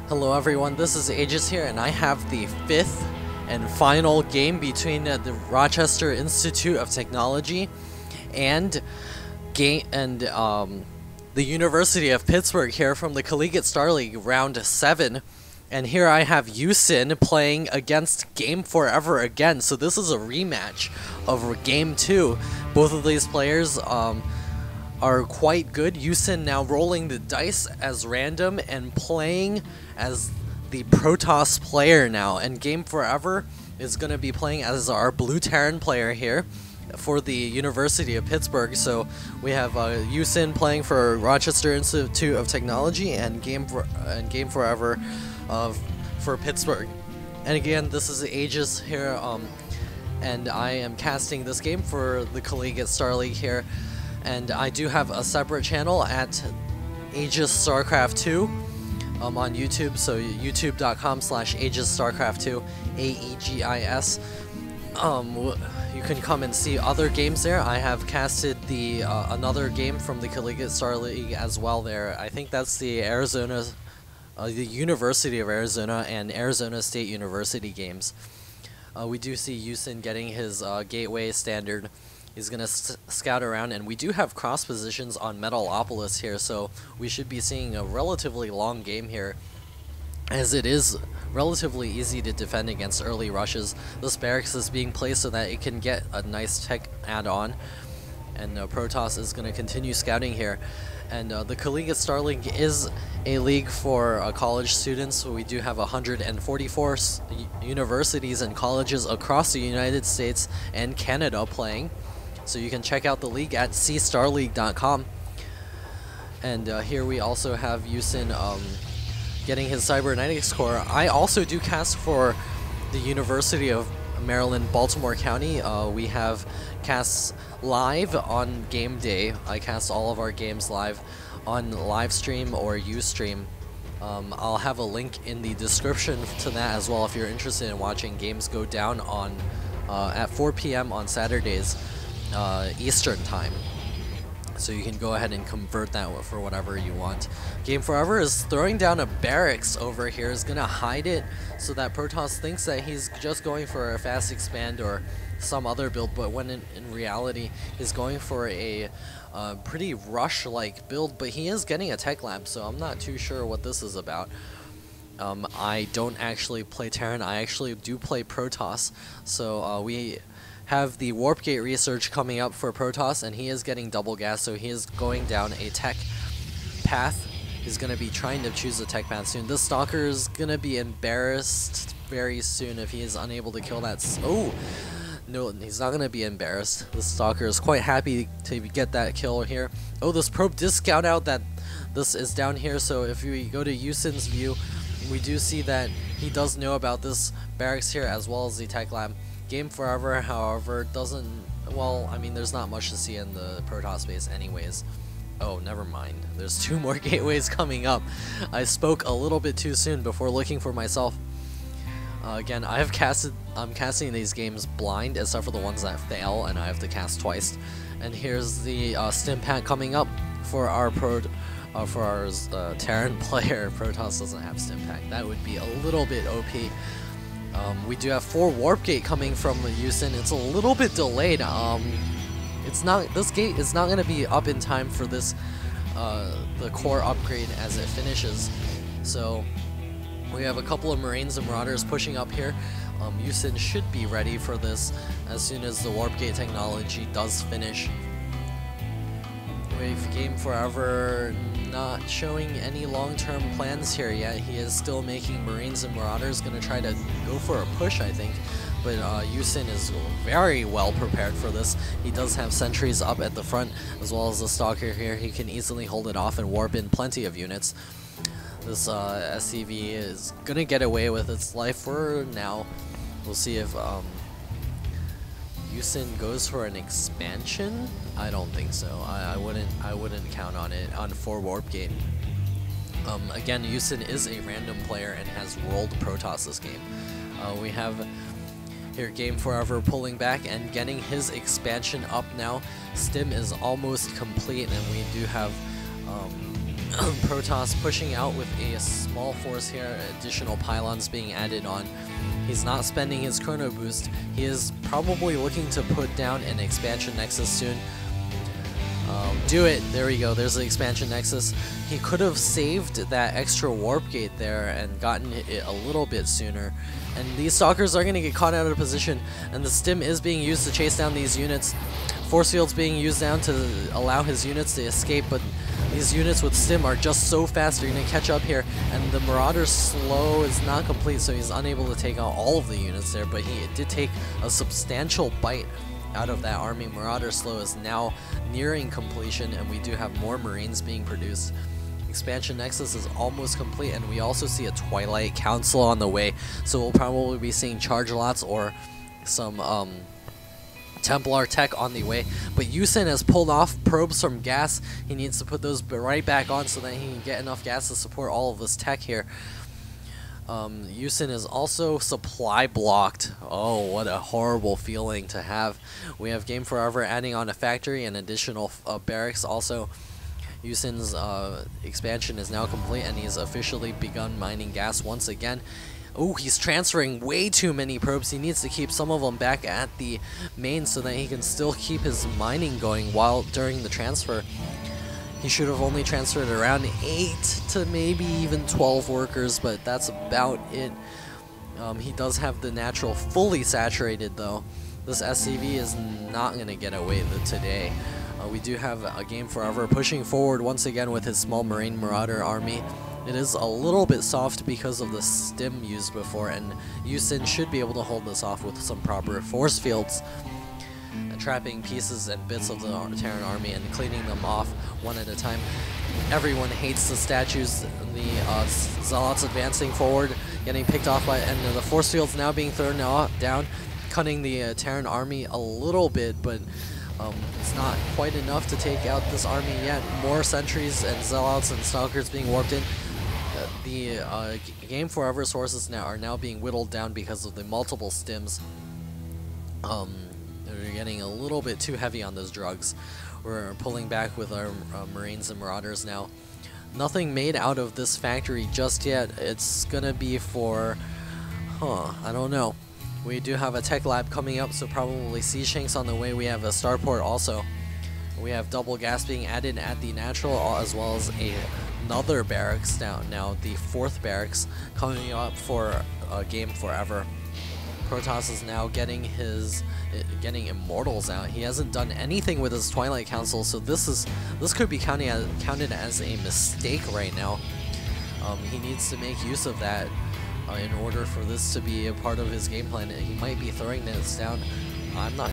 Hello everyone, this is AEgis here, and I have the fifth and final game between the Rochester Institute of Technology and the University of Pittsburgh here from the Collegiate Star League Round 7. And here I have Yusin playing against Game Forever again, so this is a rematch of Game 2. Both of these players are quite good. Yusin now rolling the dice as random and playing as the Protoss player now, and Game Forever is going to be playing as our Blue Terran player here for the University of Pittsburgh. So we have Yusin playing for Rochester Institute of Technology and Game Forever for Pittsburgh. And again, this is AEgis here, and I am casting this game for the Collegiate Star League here. And I do have a separate channel at AEgis StarCraft 2 on YouTube, so youtube.com/AegisStarCraft2, AEGIS. You can come and see other games there. I have casted the another game from the Collegiate Star League as well there. I think that's the the University of Arizona and Arizona State University games. We do see Yusin getting his gateway standard. He's going to scout around, and we do have cross positions on Metalopolis here, so we should be seeing a relatively long game here, as it is relatively easy to defend against early rushes. This barracks is being placed so that it can get a nice tech add-on, and Protoss is going to continue scouting here. And the Collegiate Star League is a league for college students, so we do have 144 universities and colleges across the United States and Canada playing. So you can check out the league at cstarleague.com. And here we also have Yusin getting his cybernetics core. I also do cast for the University of Maryland, Baltimore County. We have casts live on game day. I cast all of our games live on live stream or Ustream. I'll have a link in the description to that as well if you're interested in watching games go down on at 4 p.m. on Saturdays. Eastern time, so you can go ahead and convert that for whatever you want. Game Forever is throwing down a barracks over here, is gonna hide it so that Protoss thinks that he's just going for a fast expand or some other build, but when in reality he's going for a pretty rush-like build. But he is getting a tech lab, so I'm not too sure what this is about. I don't actually play Terran, I actually do play Protoss, so we have the Warp Gate research coming up for Protoss, and he is getting double gas, so he is going down a tech path. He's going to be trying to choose a tech path soon. This Stalker is going to be embarrassed very soon if he is unable to kill that. Oh, no, he's not going to be embarrassed. This Stalker is quite happy to get that kill here. Oh, this probe did scout out that this is down here, so if we go to Yusin's view, we do see that he does know about this barracks here as well as the tech lab. Game Forever, however, doesn't, well, I mean, there's not much to see in the Protoss base anyways. Oh, never mind. There's 2 more gateways coming up. I spoke a little bit too soon before looking for myself. Again, I'm casting these games blind, except for the ones that fail, and I have to cast twice. And here's the stim pack coming up for our Terran player. Protoss doesn't have stim pack. That would be a little bit OP. We do have 4 Warp Gate coming from Yusin. It's a little bit delayed. This gate is not going to be up in time for this the core upgrade as it finishes. So we have a couple of Marines and Marauders pushing up here. Yusin should be ready for this as soon as the Warp Gate technology does finish. With Game Forever not showing any long-term plans here yet. He is still making Marines and Marauders, gonna try to go for a push, I think. But Yusin is very well prepared for this. He does have sentries up at the front, as well as the Stalker here. He can easily hold it off and warp in plenty of units. This SCV is gonna get away with its life for now. We'll see if Yusin goes for an expansion. I don't think so. I wouldn't count on it on 4 Warp Gate. Again, Yusin is a random player and has rolled Protoss this game. We have here Game Forever pulling back and getting his expansion up now. Stim is almost complete, and we do have Protoss pushing out with a small force here, additional pylons being added on. He's not spending his chrono boost. He is probably looking to put down an expansion nexus soon. Do it. There we go. There's the expansion nexus. He could have saved that extra warp gate there and gotten it a little bit sooner. And these stalkers are going to get caught out of position, and the stim is being used to chase down these units. Force field's being used down to allow his units to escape, but these units with stim are just so fast, they're going to catch up here, and the Marauder's slow is not complete, so he's unable to take out all of the units there, but he did take a substantial bite out of that army. Marauder slow is now nearing completion, and we do have more Marines being produced. Expansion Nexus is almost complete, and we also see a Twilight Council on the way, so we'll probably be seeing charge lots or some Templar tech on the way. But Yusin has pulled off probes from gas. He needs to put those right back on so that he can get enough gas to support all of this tech here. Yusin is also supply blocked. Oh, what a horrible feeling to have. We have Game Forever adding on a factory and additional barracks also. Yusin's expansion is now complete, and he's officially begun mining gas once again. Oh, he's transferring way too many probes. He needs to keep some of them back at the main so that he can still keep his mining going while during the transfer. He should have only transferred around 8 to maybe even 12 workers, but that's about it. He does have the natural fully saturated though. This SCV is not going to get away today. We do have a Game Forever pushing forward once again with his small Marine Marauder army. It is a little bit soft because of the stim used before, and Yusin should be able to hold this off with some proper force fields. Trapping pieces and bits of the Terran army and cleaning them off one at a time. Everyone hates the statues. The Zealots advancing forward, getting picked off by, and the force fields now being thrown down, cutting the Terran army a little bit, but it's not quite enough to take out this army yet. More sentries and Zealots and Stalkers being warped in. The Game Forever sources are now being whittled down because of the multiple stims. They're getting a little bit too heavy on those drugs. We're pulling back with our Marines and Marauders now. Nothing made out of this factory just yet. It's gonna be for, I don't know. We do have a tech lab coming up, so probably Sea Shanks on the way. We have a starport also. We have double gas being added at the natural, as well as another barracks now the 4th barracks coming up for Game Forever. Protoss is now getting Immortals out. He hasn't done anything with his Twilight Council, so this could be counted as a mistake right now. He needs to make use of that in order for this to be a part of his game plan. He might be throwing this down. I'm not